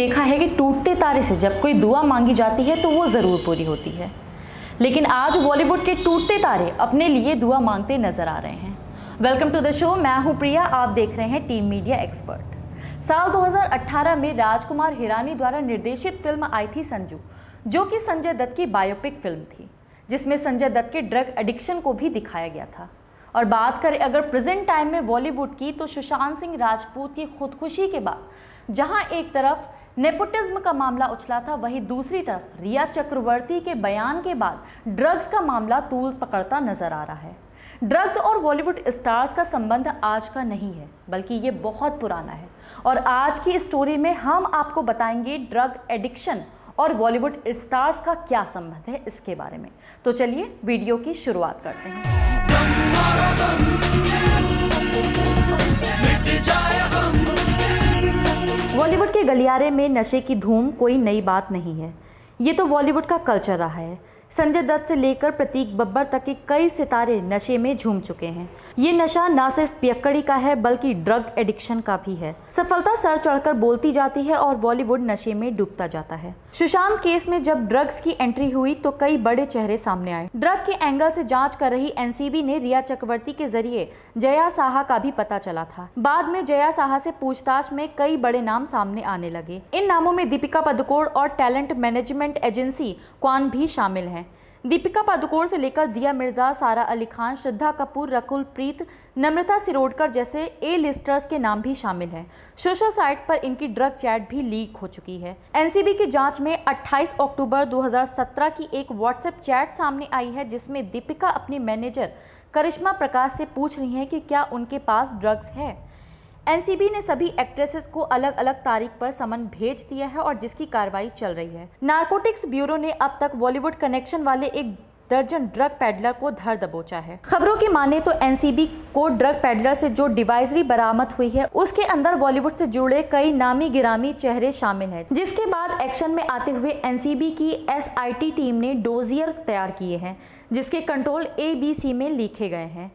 देखा है कि टूटते तारे से जब कोई दुआ मांगी जाती है तो वो ज़रूर पूरी होती है, लेकिन आज बॉलीवुड के टूटते तारे अपने लिए दुआ मांगते नजर आ रहे हैं। वेलकम टू द शो, मैं हूं प्रिया, आप देख रहे हैं टीम मीडिया एक्सपर्ट। साल 2018 में राजकुमार हिरानी द्वारा निर्देशित फिल्म आई थी संजू, जो कि संजय दत्त की बायोपिक फिल्म थी, जिसमें संजय दत्त के ड्रग एडिक्शन को भी दिखाया गया था। और बात करें अगर प्रेजेंट टाइम में बॉलीवुड की, तो सुशांत सिंह राजपूत की खुदकुशी के बाद जहां एक तरफ नेपोटिज्म का मामला उछला था, वहीं दूसरी तरफ रिया चक्रवर्ती के बयान के बाद ड्रग्स का मामला तूल पकड़ता नजर आ रहा है। ड्रग्स और बॉलीवुड स्टार्स का संबंध आज का नहीं है, बल्कि ये बहुत पुराना है। और आज की स्टोरी में हम आपको बताएंगे ड्रग एडिक्शन और बॉलीवुड स्टार्स का क्या संबंध है इसके बारे में। तो चलिए वीडियो की शुरुआत करते हैं। बॉलीवुड के गलियारे में नशे की धूम कोई नई बात नहीं है, ये तो बॉलीवुड का कल्चर रहा है। संजय दत्त से लेकर प्रतीक बब्बर तक के कई सितारे नशे में झूम चुके हैं। ये नशा ना सिर्फ पियक्कड़ी का है, बल्कि ड्रग एडिक्शन का भी है। सफलता सर चढ़कर बोलती जाती है और बॉलीवुड नशे में डूबता जाता है। सुशांत केस में जब ड्रग्स की एंट्री हुई तो कई बड़े चेहरे सामने आए। ड्रग के एंगल से जांच कर रही एनसीबी ने रिया चक्रवर्ती के जरिए जया साहा का भी पता चला था। बाद में जया साहा से पूछताछ में कई बड़े नाम सामने आने लगे। इन नामों में दीपिका पादुकोण और टैलेंट मैनेजमेंट एजेंसी क्वान भी शामिल हैं। दीपिका पादुकोण से लेकर दिया मिर्जा, सारा अली खान, श्रद्धा कपूर, रकुल प्रीत, नम्रता सिरोडकर जैसे ए लिस्टर्स के नाम भी शामिल हैं। सोशल साइट पर इनकी ड्रग चैट भी लीक हो चुकी है। एनसीबी की जांच में 28 अक्टूबर 2017 की एक व्हाट्सएप चैट सामने आई है, जिसमें दीपिका अपनी मैनेजर करिश्मा प्रकाश से पूछ रही हैं कि क्या उनके पास ड्रग्स है। एनसीबी ने सभी एक्ट्रेसेस को अलग अलग तारीख पर समन भेज दिया है और जिसकी कार्रवाई चल रही है। नारकोटिक्स ब्यूरो ने अब तक बॉलीवुड कनेक्शन वाले 1 दर्जन ड्रग पैडलर को धर दबोचा है। खबरों की माने तो एनसीबी को ड्रग पैडलर से जो डिवाइजरी बरामद हुई है, उसके अंदर बॉलीवुड से जुड़े कई नामी गिरामी चेहरे शामिल हैं, जिसके बाद एक्शन में आते हुए एनसीबी की एसआईटी टीम ने डोजियर तैयार किए हैं, जिसके कंट्रोल ABC में लिखे गए हैं।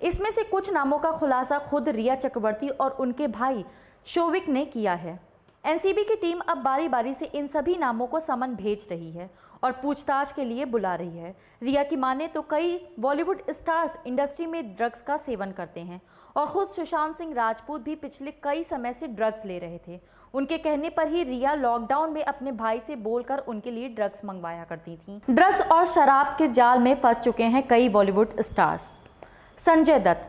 इसमें से कुछ नामों का खुलासा खुद रिया चक्रवर्ती और उनके भाई शोविक ने किया है। एनसीबी की टीम अब बारी बारी से इन सभी नामों को समन भेज रही है और पूछताछ के लिए बुला रही है। रिया की माने तो कई बॉलीवुड स्टार्स इंडस्ट्री में ड्रग्स का सेवन करते हैं और खुद सुशांत सिंह राजपूत भी पिछले कई समय से ड्रग्स ले रहे थे। उनके कहने पर ही रिया लॉकडाउन में अपने भाई से बोलकर उनके लिए ड्रग्स मंगवाया करती थी। ड्रग्स और शराब के जाल में फंस चुके हैं कई Bollywood stars. Sanjay Dutt.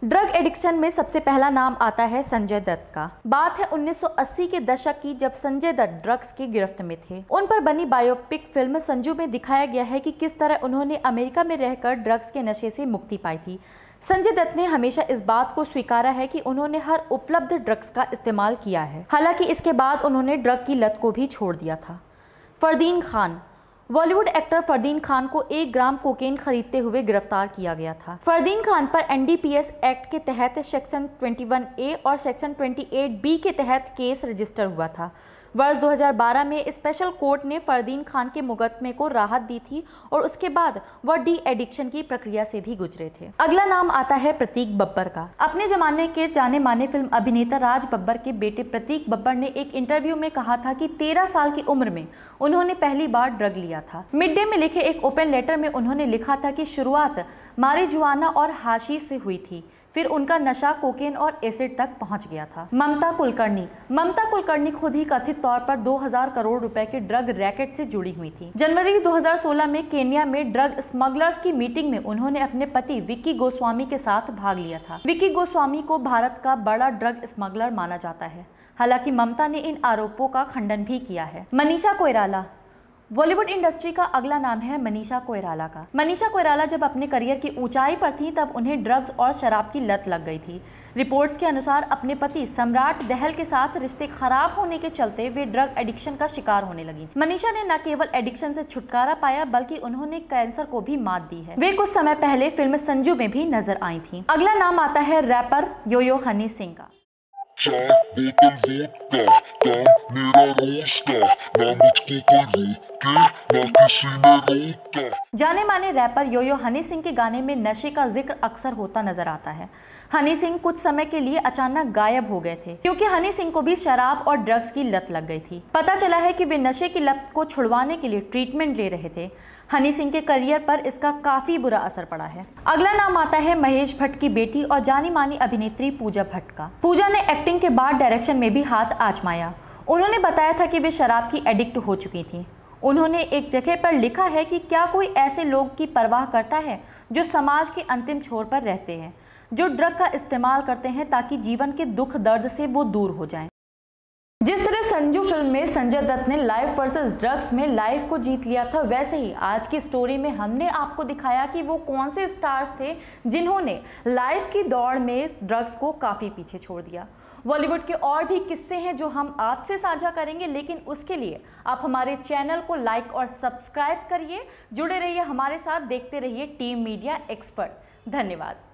Drug addiction में सबसे पहला नाम आता है संजय दत्त का। बात है 1980 के दशक की, जब संजय दत्त ड्रग्स की गिरफ्त में थे। उन पर बनी बायोपिक फिल्म संजू में दिखाया गया है कि किस तरह उन्होंने अमेरिका में रहकर ड्रग्स के नशे से मुक्ति पाई थी। संजय दत्त ने हमेशा इस बात को स्वीकारा है कि उन्होंने हर उपलब्ध ड्रग्स का इस्तेमाल किया है। हालांकि इसके बाद उन्होंने ड्रग की लत को भी छोड़ दिया था। फरदीन खान। बॉलीवुड एक्टर फरदीन खान को 1 ग्राम कोकेन खरीदते हुए गिरफ्तार किया गया था। फरदीन खान पर एनडीपीएस एक्ट के तहत सेक्शन 21A और सेक्शन 28B के तहत केस रजिस्टर हुआ था। वर्ष 2012 में स्पेशल कोर्ट ने फरदीन खान के मुकदमे को राहत दी थी और उसके बाद वह डी एडिक्शन की प्रक्रिया से भी गुजरे थे। अगला नाम आता है प्रतीक बब्बर का। अपने जमाने के जाने माने फिल्म अभिनेता राज बब्बर के बेटे प्रतीक बब्बर ने एक इंटरव्यू में कहा था कि 13 साल की उम्र में उन्होंने पहली बार ड्रग लिया था। मिड डे में लिखे एक ओपन लेटर में उन्होंने लिखा था कि शुरुआत मारिजुआना और हाशीश से हुई थी, फिर उनका नशा कोकेन और एसिड तक पहुंच गया था। ममता कुलकर्णी खुद ही कथित तौर पर 2000 करोड़ रुपए के ड्रग रैकेट से जुड़ी हुई थी। जनवरी 2016 में केन्या में ड्रग स्मगलर्स की मीटिंग में उन्होंने अपने पति विक्की गोस्वामी के साथ भाग लिया था। विक्की गोस्वामी को भारत का बड़ा ड्रग स्मगलर माना जाता है। हालांकि ममता ने इन आरोपों का खंडन भी किया है। मनीषा कोइराला। बॉलीवुड इंडस्ट्री का अगला नाम है मनीषा कोइराला का। मनीषा कोइराला जब अपने करियर की ऊंचाई पर थी, तब उन्हें ड्रग्स और शराब की लत लग गई थी। रिपोर्ट्स के अनुसार अपने पति सम्राट दहल के साथ रिश्ते खराब होने के चलते वे ड्रग एडिक्शन का शिकार होने लगी। मनीषा ने न केवल एडिक्शन से छुटकारा पाया, बल्कि उन्होंने कैंसर को भी मात दी है। वे कुछ समय पहले फिल्म संजू में भी नजर आई थी। अगला नाम आता है रैपर यो-यो हनी सिंह का। चाय बोतल वोडका, काम मेरा रोज का, ना मुझको कोई के ना किसी ने रोका। जाने माने रैपर योयो हनी सिंह के गाने में नशे का जिक्र अक्सर होता नजर आता है। हनी सिंह कुछ समय के लिए अचानक गायब हो गए थे क्योंकि हनी सिंह को भी शराब और ड्रग्स की लत लग गई थी। पता चला है कि वे नशे की लत को छुड़वाने के लिए ट्रीटमेंट ले रहे थे। हनी सिंह के करियर पर इसका काफी बुरा असर पड़ा है। अगला नाम आता है महेश भट्ट की बेटी और जानी मानी अभिनेत्री पूजा भट्ट का। पूजा ने एक्टिंग के बाद डायरेक्शन में भी हाथ आजमाया। उन्होंने बताया था कि वे शराब की एडिक्ट हो चुकी थी। उन्होंने एक जगह पर लिखा है कि क्या कोई ऐसे लोग की परवाह करता है जो समाज के अंतिम छोर पर रहते हैं, जो ड्रग का इस्तेमाल करते हैं ताकि जीवन के दुख दर्द से वो दूर हो जाएं। जिस तरह संजू फिल्म में संजय दत्त ने लाइफ वर्सेस ड्रग्स में लाइफ को जीत लिया था, वैसे ही आज की स्टोरी में हमने आपको दिखाया कि वो कौन से स्टार्स थे जिन्होंने लाइफ की दौड़ में ड्रग्स को काफ़ी पीछे छोड़ दिया। बॉलीवुड के और भी किस्से हैं जो हम आपसे साझा करेंगे, लेकिन उसके लिए आप हमारे चैनल को लाइक और सब्सक्राइब करिए। जुड़े रहिए हमारे साथ, देखते रहिए टीम मीडिया एक्सपर्ट। धन्यवाद।